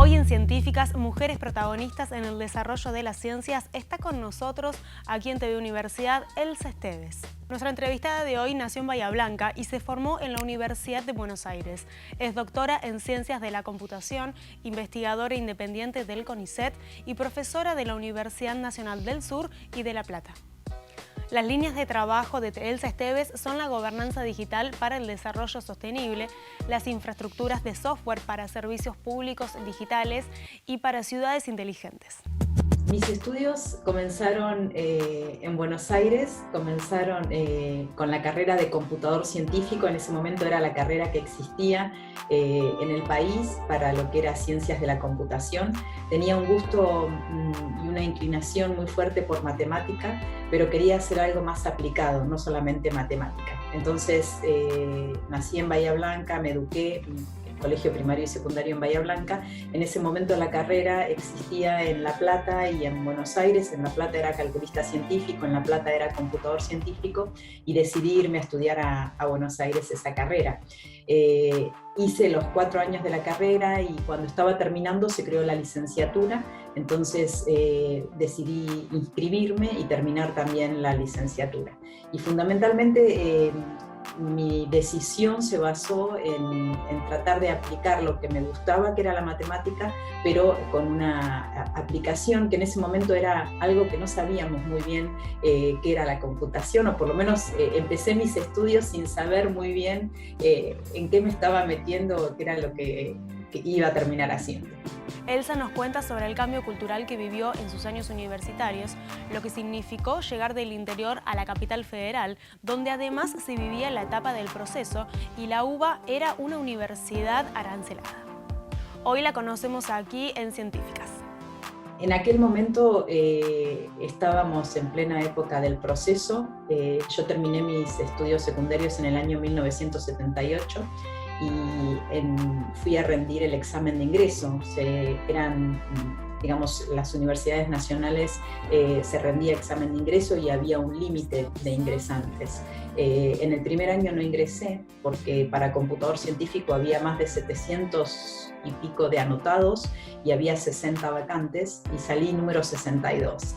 Hoy en Científicas, mujeres protagonistas en el desarrollo de las ciencias, está con nosotros, aquí en TV Universidad, Elsa Esteves. Nuestra entrevistada de hoy nació en Bahía Blanca y se formó en la Universidad de Buenos Aires. Es doctora en Ciencias de la Computación, investigadora independiente del CONICET y profesora de la Universidad Nacional del Sur y de La Plata. Las líneas de trabajo de Elsa Esteves son la gobernanza digital para el desarrollo sostenible, las infraestructuras de software para servicios públicos digitales y para ciudades inteligentes. Mis estudios comenzaron en Buenos Aires, comenzaron con la carrera de computador científico. En ese momento era la carrera que existía en el país para lo que era ciencias de la computación. Tenía un gusto y una inclinación muy fuerte por matemática, pero quería hacer algo más aplicado, no solamente matemática. Entonces nací en Bahía Blanca, me eduqué colegio primario y secundario en Bahía Blanca. En ese momento la carrera existía en La Plata y en Buenos Aires. En La Plata era calculista científico, en La Plata era computador científico, y decidí irme a estudiar a Buenos Aires esa carrera. Hice los 4 años de la carrera y cuando estaba terminando se creó la licenciatura, entonces decidí inscribirme y terminar también la licenciatura. Y fundamentalmente mi decisión se basó en tratar de aplicar lo que me gustaba, que era la matemática, pero con una aplicación que en ese momento era algo que no sabíamos muy bien qué era la computación, o por lo menos empecé mis estudios sin saber muy bien en qué me estaba metiendo, qué era lo que iba a terminar haciendo. Elsa nos cuenta sobre el cambio cultural que vivió en sus años universitarios, lo que significó llegar del interior a la capital federal, donde además se vivía la etapa del proceso y la UBA era una universidad arancelada. Hoy la conocemos aquí en Científicas. En aquel momento estábamos en plena época del proceso. Yo terminé mis estudios secundarios en el año 1978 y fui a rendir el examen de ingreso. Digamos, las universidades nacionales se rendía examen de ingreso y había un límite de ingresantes. En el primer año no ingresé porque para computador científico había más de 700 y pico de anotados y había 60 vacantes y salí número 62.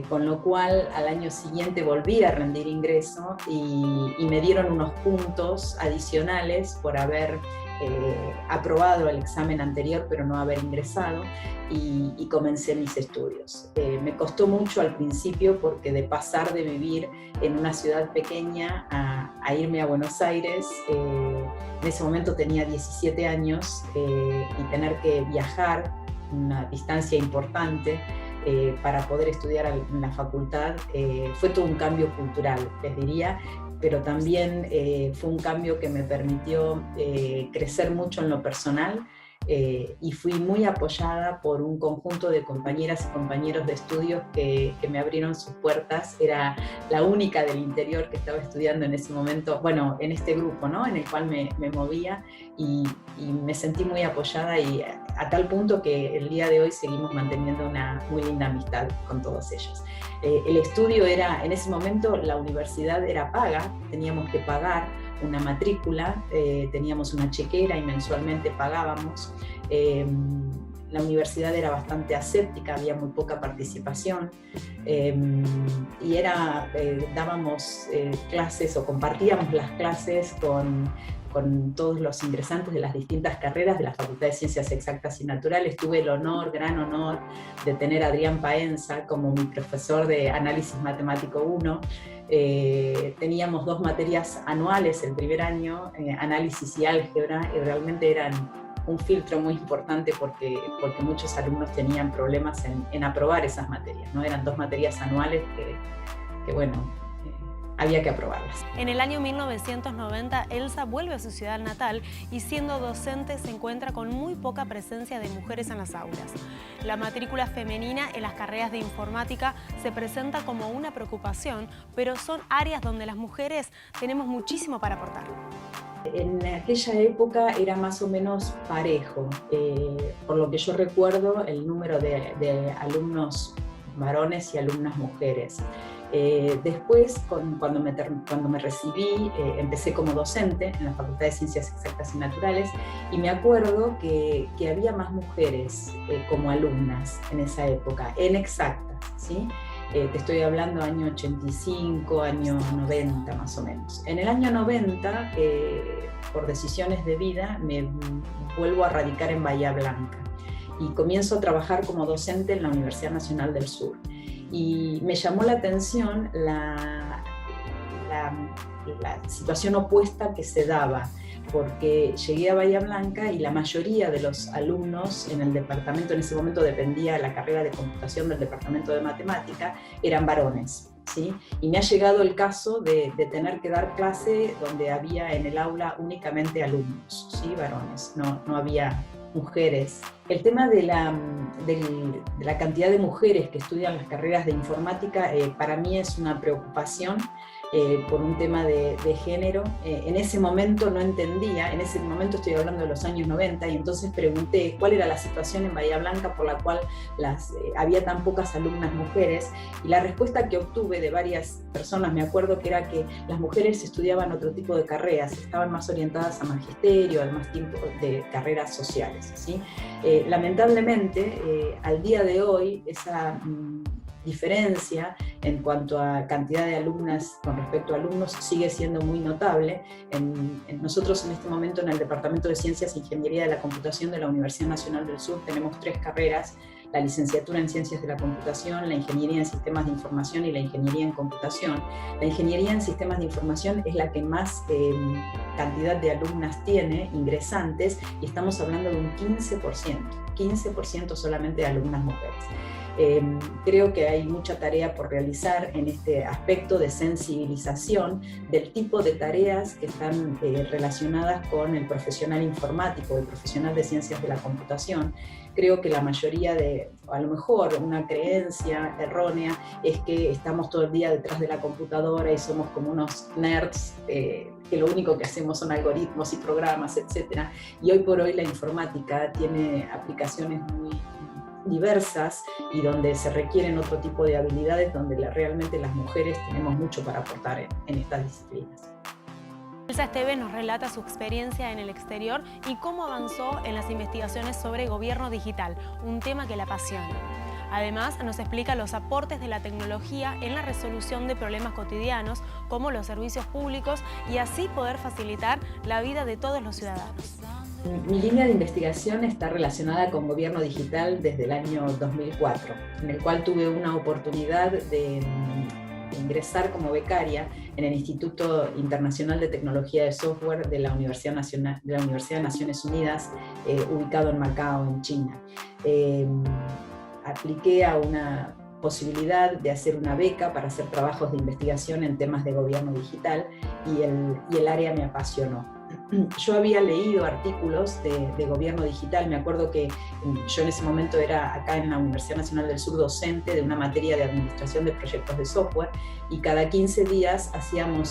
Con lo cual al año siguiente volví a rendir ingreso y me dieron unos puntos adicionales por haber aprobado el examen anterior pero no haber ingresado, y comencé mis estudios. Me costó mucho al principio porque de pasar de vivir en una ciudad pequeña a irme a Buenos Aires, en ese momento tenía 17 años y tener que viajar una distancia importante para poder estudiar en la facultad, fue todo un cambio cultural, les diría, pero también fue un cambio que me permitió crecer mucho en lo personal, y fui muy apoyada por un conjunto de compañeras y compañeros de estudios que me abrieron sus puertas. Era la única del interior que estaba estudiando en ese momento, bueno, en este grupo, ¿no?, en el cual me movía, y me sentí muy apoyada, y a tal punto que el día de hoy seguimos manteniendo una muy linda amistad con todos ellos. El estudio era, en ese momento la universidad era paga, teníamos que pagar una matrícula, teníamos una chequera y mensualmente pagábamos. La universidad era bastante aséptica, había muy poca participación, y dábamos clases o compartíamos las clases con todos los ingresantes de las distintas carreras de la Facultad de Ciencias Exactas y Naturales. Tuve el honor, gran honor, de tener a Adrián Paenza como mi profesor de Análisis Matemático 1. Teníamos 2 materias anuales el primer año, Análisis y Álgebra, y realmente eran un filtro muy importante porque muchos alumnos tenían problemas en aprobar esas materias, ¿no? Eran 2 materias anuales que bueno, había que aprobarlas. En el año 1990, Elsa vuelve a su ciudad natal y siendo docente se encuentra con muy poca presencia de mujeres en las aulas. La matrícula femenina en las carreras de informática se presenta como una preocupación, pero son áreas donde las mujeres tenemos muchísimo para aportar. En aquella época era más o menos parejo. Por lo que yo recuerdo, el número de alumnos varones y alumnas mujeres. Después, cuando me recibí, empecé como docente en la Facultad de Ciencias Exactas y Naturales, y me acuerdo que había más mujeres como alumnas en esa época, en exactas, ¿sí? Te estoy hablando año 85, año 90 más o menos. En el año 90, por decisiones de vida, me vuelvo a radicar en Bahía Blanca y comienzo a trabajar como docente en la Universidad Nacional del Sur. Y me llamó la atención la situación opuesta que se daba, porque llegué a Bahía Blanca y la mayoría de los alumnos en el departamento, en ese momento dependía la carrera de computación del departamento de matemática, eran varones, ¿sí? Y me ha llegado el caso de tener que dar clase donde había en el aula únicamente alumnos, ¿sí? Varones, no había mujeres. El tema de la cantidad de mujeres que estudian las carreras de informática para mí es una preocupación por un tema de género. En ese momento no entendía, en ese momento estoy hablando de los años 90, y entonces pregunté cuál era la situación en Bahía Blanca por la cual había tan pocas alumnas mujeres, y la respuesta que obtuve de varias personas, me acuerdo que era que las mujeres estudiaban otro tipo de carreras, estaban más orientadas a magisterio, al más tiempo de carreras sociales, ¿sí? Lamentablemente, al día de hoy, esa diferencia en cuanto a cantidad de alumnas con respecto a alumnos sigue siendo muy notable. Nosotros en este momento en el Departamento de Ciencias e Ingeniería de la Computación de la Universidad Nacional del Sur tenemos 3 carreras: la licenciatura en Ciencias de la Computación, la Ingeniería en Sistemas de Información y la Ingeniería en Computación. La Ingeniería en Sistemas de Información es la que más cantidad de alumnas tiene, ingresantes, y estamos hablando de un 15% solamente de alumnas mujeres. Creo que hay mucha tarea por realizar en este aspecto de sensibilización del tipo de tareas que están relacionadas con el profesional informático, el profesional de ciencias de la computación. Creo que la mayoría a lo mejor una creencia errónea es que estamos todo el día detrás de la computadora y somos como unos nerds que lo único que hacemos son algoritmos y programas, etc. Y hoy por hoy la informática tiene aplicaciones muy diversas y donde se requieren otro tipo de habilidades, donde realmente las mujeres tenemos mucho para aportar en estas disciplinas. Elsa Esteves nos relata su experiencia en el exterior y cómo avanzó en las investigaciones sobre gobierno digital, un tema que la apasiona. Además, nos explica los aportes de la tecnología en la resolución de problemas cotidianos, como los servicios públicos, y así poder facilitar la vida de todos los ciudadanos. Mi línea de investigación está relacionada con gobierno digital desde el año 2004, en el cual tuve una oportunidad de ingresar como becaria en el Instituto Internacional de Tecnología de Software de la Universidad de Naciones Unidas, ubicado en Macao, en China. Apliqué a una posibilidad de hacer una beca para hacer trabajos de investigación en temas de gobierno digital, y el área me apasionó. Yo había leído artículos de gobierno digital. Me acuerdo que yo en ese momento era acá en la Universidad Nacional del Sur docente de una materia de administración de proyectos de software, y cada 15 días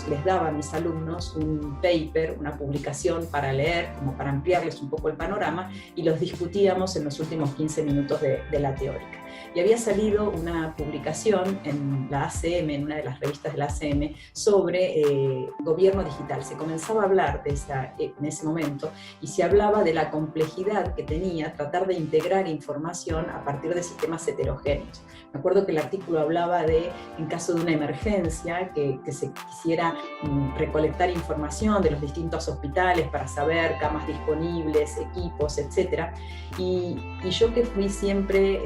les daba a mis alumnos un paper, una publicación para leer, como para ampliarles un poco el panorama, y los discutíamos en los últimos 15 minutos de la teórica. Y había salido una publicación en la ACM, en una de las revistas de la ACM, sobre gobierno digital. Se comenzaba a hablar en ese momento, y se hablaba de la complejidad que tenía tratar de integrar información a partir de sistemas heterogéneos. Me acuerdo que el artículo hablaba de, en caso de una emergencia, que se quisiera recolectar información de los distintos hospitales para saber camas disponibles, equipos, etc. Y yo, que fui siempre,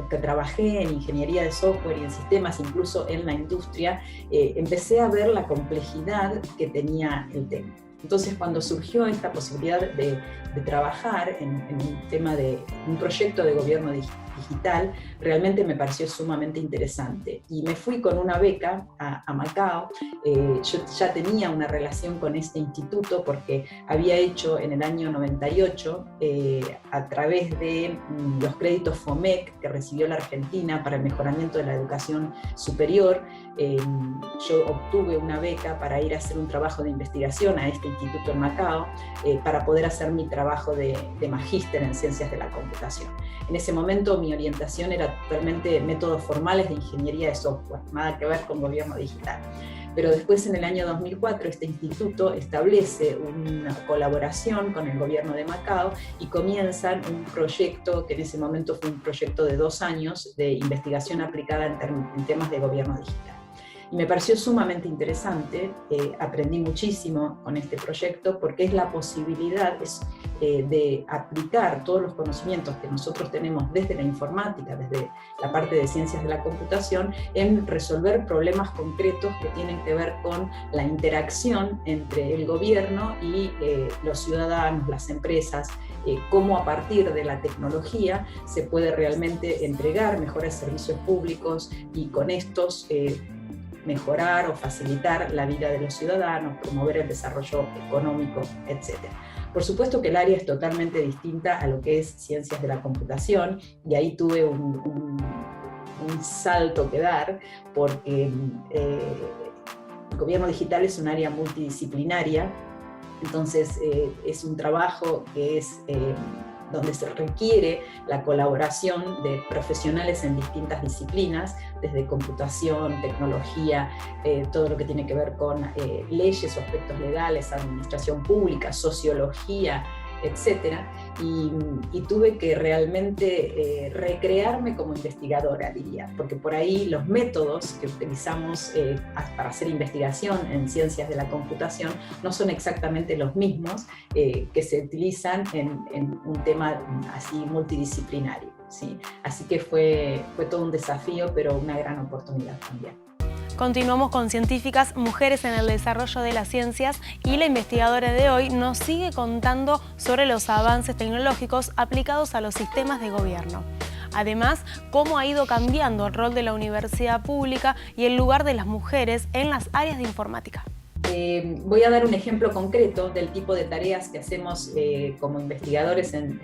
que trabajé en ingeniería de software y en sistemas, incluso en la industria, empecé a ver la complejidad que tenía el tema. Entonces, cuando surgió esta posibilidad de trabajar en un tema de un proyecto de gobierno digital, realmente me pareció sumamente interesante. Y me fui con una beca a Macao. Yo ya tenía una relación con este instituto porque había hecho en el año 98, a través de los créditos FOMEC que recibió la Argentina para el mejoramiento de la educación superior, yo obtuve una beca para ir a hacer un trabajo de investigación a este instituto en Macao, para poder hacer mi trabajo de magíster en ciencias de la computación. En ese momento mi orientación era totalmente métodos formales de ingeniería de software, nada que ver con gobierno digital. Pero después, en el año 2004, este instituto establece una colaboración con el gobierno de Macao y comienzan un proyecto que en ese momento fue un proyecto de 2 años de investigación aplicada en temas de gobierno digital. Y me pareció sumamente interesante, aprendí muchísimo con este proyecto porque es la posibilidad de aplicar todos los conocimientos que nosotros tenemos desde la informática, desde la parte de ciencias de la computación, en resolver problemas concretos que tienen que ver con la interacción entre el gobierno y los ciudadanos, las empresas, cómo a partir de la tecnología se puede realmente entregar mejores servicios públicos y con estos mejorar o facilitar la vida de los ciudadanos, promover el desarrollo económico, etc. Por supuesto que el área es totalmente distinta a lo que es ciencias de la computación, y ahí tuve un salto que dar, porque el gobierno digital es un área multidisciplinaria, entonces es un trabajo que es donde se requiere la colaboración de profesionales en distintas disciplinas, desde computación, tecnología, todo lo que tiene que ver con leyes o aspectos legales, administración pública, sociología, etc. Y tuve que realmente recrearme como investigadora, diría, porque por ahí los métodos que utilizamos para hacer investigación en ciencias de la computación no son exactamente los mismos que se utilizan en un tema así multidisciplinario, ¿sí? Así que fue todo un desafío, pero una gran oportunidad también. Continuamos con Científicas, Mujeres en el Desarrollo de las Ciencias, y la investigadora de hoy nos sigue contando sobre los avances tecnológicos aplicados a los sistemas de gobierno. Además, cómo ha ido cambiando el rol de la universidad pública y el lugar de las mujeres en las áreas de informática. Voy a dar un ejemplo concreto del tipo de tareas que hacemos como investigadores en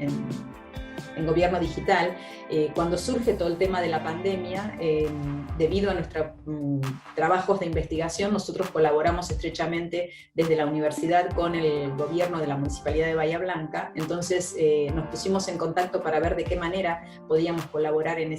gobierno digital. Cuando surge todo el tema de la pandemia, debido a nuestros trabajos de investigación, nosotros colaboramos estrechamente desde la universidad con el gobierno de la Municipalidad de Bahía Blanca. Entonces nos pusimos en contacto para ver de qué manera podíamos colaborar en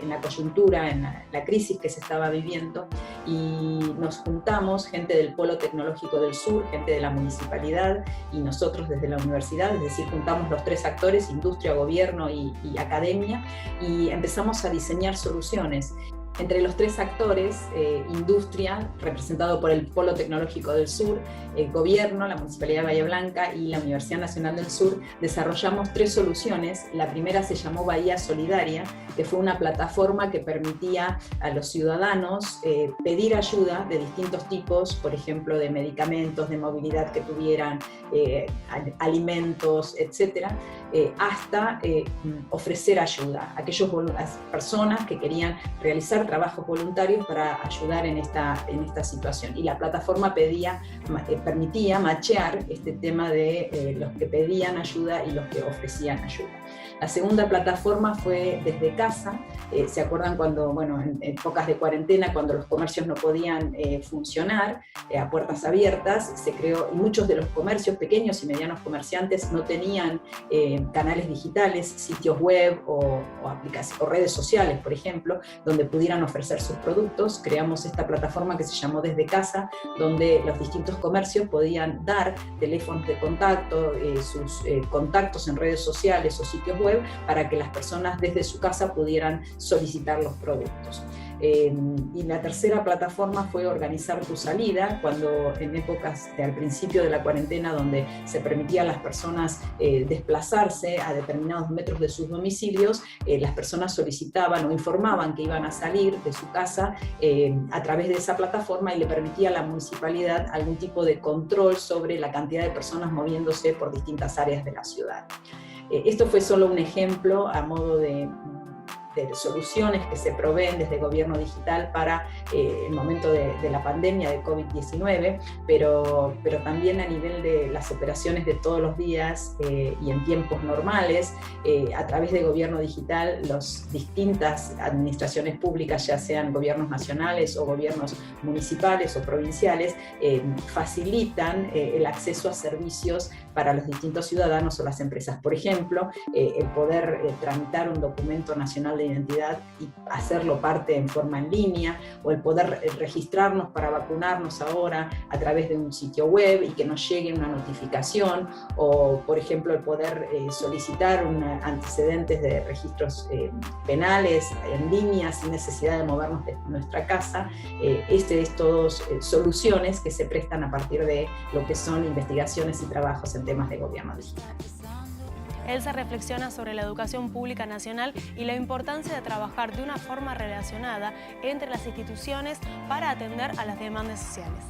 la coyuntura, en la crisis que se estaba viviendo, y nos juntamos gente del Polo Tecnológico del Sur, gente de la municipalidad y nosotros desde la universidad, es decir, juntamos los 3 actores, industria, gobierno y academia, y empezamos a diseñar soluciones. Entre los 3 actores, industria, representado por el Polo Tecnológico del Sur, el gobierno, la Municipalidad de Bahía Blanca y la Universidad Nacional del Sur, desarrollamos 3 soluciones. La primera se llamó Bahía Solidaria, que fue una plataforma que permitía a los ciudadanos pedir ayuda de distintos tipos, por ejemplo, de medicamentos, de movilidad que tuvieran, alimentos, etc., hasta ofrecer ayuda a aquellas personas que querían realizar trabajos voluntarios para ayudar en esta situación. Y la plataforma permitía machear este tema de los que pedían ayuda y los que ofrecían ayuda. La segunda plataforma fue Desde Casa. ¿Se acuerdan cuando, bueno, en épocas de cuarentena, cuando los comercios no podían funcionar a puertas abiertas, se creó, y muchos de los comercios, pequeños y medianos comerciantes, no tenían canales digitales, sitios web o redes sociales, por ejemplo, donde pudieran ofrecer sus productos. Creamos esta plataforma que se llamó Desde Casa, donde los distintos comercios podían dar teléfonos de contacto, sus contactos en redes sociales o sitios web, para que las personas desde su casa pudieran solicitar los productos. Y la tercera plataforma fue Organizar tu Salida, cuando en épocas al principio de la cuarentena, donde se permitía a las personas desplazarse a determinados metros de sus domicilios, las personas solicitaban o informaban que iban a salir de su casa a través de esa plataforma, y le permitía a la municipalidad algún tipo de control sobre la cantidad de personas moviéndose por distintas áreas de la ciudad. Esto fue solo un ejemplo a modo de soluciones que se proveen desde gobierno digital para el momento de la pandemia de COVID-19, pero también a nivel de las operaciones de todos los días y en tiempos normales, a través de gobierno digital, las distintas administraciones públicas, ya sean gobiernos nacionales o gobiernos municipales o provinciales, facilitan el acceso a servicios para los distintos ciudadanos o las empresas. Por ejemplo, el poder tramitar un documento nacional de identidad y hacerlo parte en forma en línea, o el poder registrarnos para vacunarnos ahora a través de un sitio web y que nos llegue una notificación, o por ejemplo el poder solicitar antecedentes de registros penales en línea sin necesidad de movernos de nuestra casa. Es todos soluciones que se prestan a partir de lo que son investigaciones y trabajos en temas de gobierno digital. Elsa reflexiona sobre la educación pública nacional y la importancia de trabajar de una forma relacionada entre las instituciones para atender a las demandas sociales.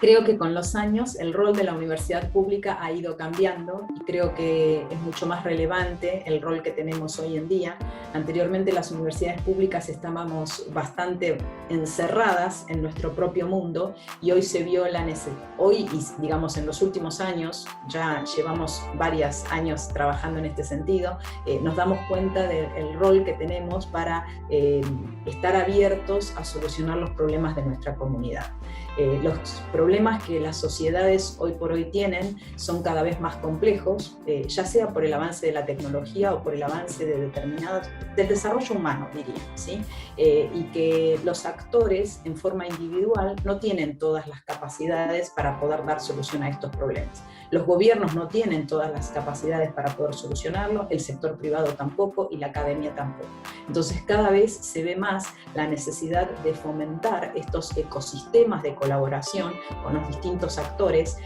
Creo que con los años el rol de la universidad pública ha ido cambiando y creo que es mucho más relevante el rol que tenemos hoy en día. Anteriormente las universidades públicas estábamos bastante encerradas en nuestro propio mundo y hoy se vio la necesidad, hoy y digamos en los últimos años, ya llevamos varios años trabajando en este sentido, nos damos cuenta del rol que tenemos para estar abiertos a solucionar los problemas de nuestra comunidad. Los problemas que las sociedades hoy por hoy tienen son cada vez más complejos, ya sea por el avance de la tecnología o por el avance de del desarrollo humano, diría, ¿sí? Y que los actores en forma individual no tienen todas las capacidades para poder dar solución a estos problemas. Los gobiernos no tienen todas las capacidades para poder solucionarlo, el sector privado tampoco y la academia tampoco. Entonces cada vez se ve más la necesidad de fomentar estos ecosistemas de colaboración con los distintos actores.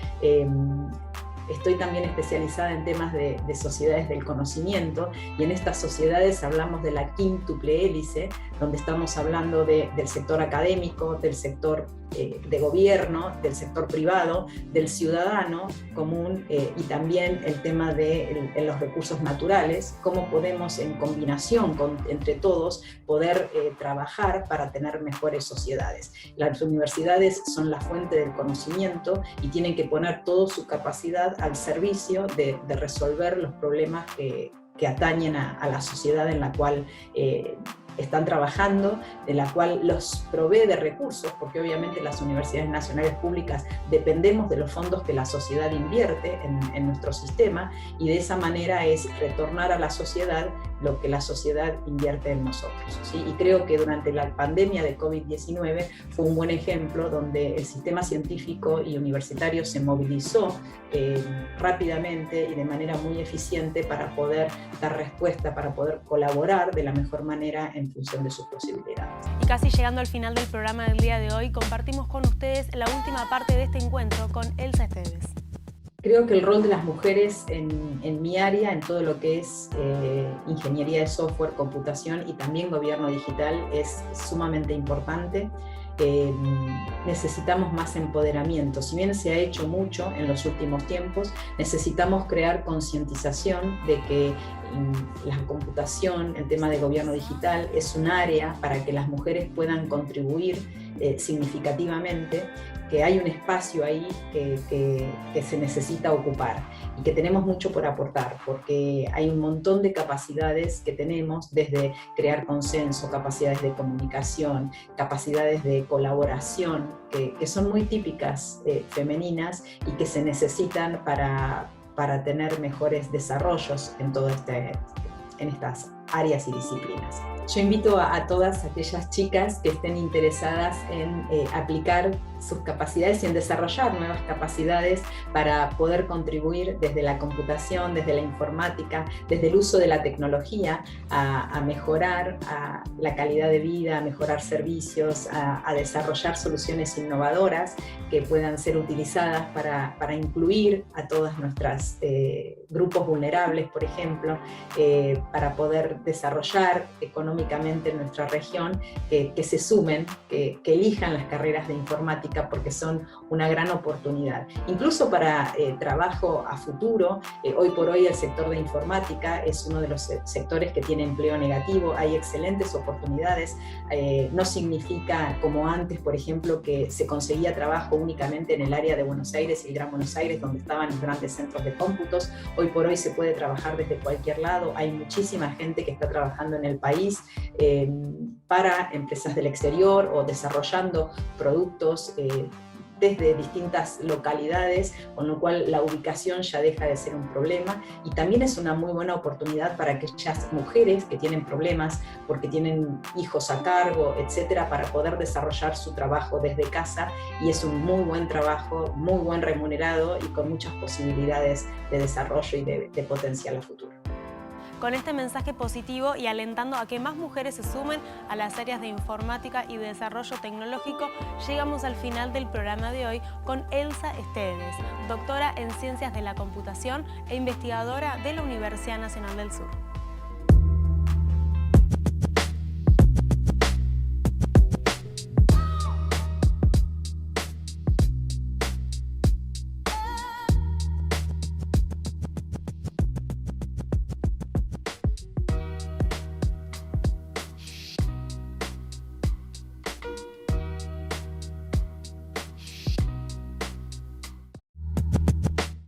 Estoy también especializada en temas de sociedades del conocimiento y en estas sociedades hablamos de la quíntuple hélice, donde estamos hablando del sector académico, del sector de gobierno, del sector privado, del ciudadano común y también el tema de los recursos naturales, cómo podemos en combinación entre todos poder trabajar para tener mejores sociedades. Las universidades son la fuente del conocimiento y tienen que poner toda su capacidad al servicio de resolver los problemas que atañen a la sociedad en la cual están trabajando, de la cual los provee de recursos, porque obviamente las universidades nacionales públicas dependemos de los fondos que la sociedad invierte en nuestro sistema, y de esa manera es retornar a la sociedad lo que la sociedad invierte en nosotros, ¿sí? Y creo que durante la pandemia de COVID-19 fue un buen ejemplo donde el sistema científico y universitario se movilizó rápidamente y de manera muy eficiente para poder dar respuesta, para poder colaborar de la mejor manera en función de sus posibilidades. Y casi llegando al final del programa del día de hoy, compartimos con ustedes la última parte de este encuentro con Elsa Esteves. Creo que el rol de las mujeres en mi área, en todo lo que es ingeniería de software, computación y también gobierno digital, es sumamente importante. Necesitamos más empoderamiento. Si bien se ha hecho mucho en los últimos tiempos, necesitamos crear concientización de que la computación, el tema de gobierno digital, es un área para que las mujeres puedan contribuir significativamente, que hay un espacio ahí que se necesita ocupar y que tenemos mucho por aportar, porque hay un montón de capacidades que tenemos, desde crear consenso, capacidades de comunicación, capacidades de colaboración, que son muy típicas femeninas y que se necesitan para tener mejores desarrollos en estas áreas y disciplinas. Yo invito a todas aquellas chicas que estén interesadas en aplicar sus capacidades y en desarrollar nuevas capacidades para poder contribuir desde la computación, desde la informática, desde el uso de la tecnología a mejorar la calidad de vida, a mejorar servicios, a desarrollar soluciones innovadoras que puedan ser utilizadas para incluir a todas nuestras grupos vulnerables, por ejemplo, para poder desarrollar económicamente en nuestra región, que se sumen, que elijan las carreras de informática informática porque son una gran oportunidad. Incluso para trabajo a futuro, hoy por hoy el sector de informática es uno de los sectores que tiene empleo negativo, hay excelentes oportunidades, no significa como antes, por ejemplo, que se conseguía trabajo únicamente en el área de Buenos Aires y el Gran Buenos Aires, donde estaban los grandes centros de cómputos. Hoy por hoy se puede trabajar desde cualquier lado, hay muchísima gente que está trabajando en el país para empresas del exterior o desarrollando productos desde distintas localidades, con lo cual la ubicación ya deja de ser un problema, y también es una muy buena oportunidad para aquellas mujeres que tienen problemas porque tienen hijos a cargo, etcétera, para poder desarrollar su trabajo desde casa, y es un muy buen trabajo, muy buen remunerado y con muchas posibilidades de desarrollo y de potencial a futuro. Con este mensaje positivo y alentando a que más mujeres se sumen a las áreas de informática y de desarrollo tecnológico, llegamos al final del programa de hoy con Elsa Esteves, doctora en Ciencias de la Computación e investigadora de la Universidad Nacional del Sur.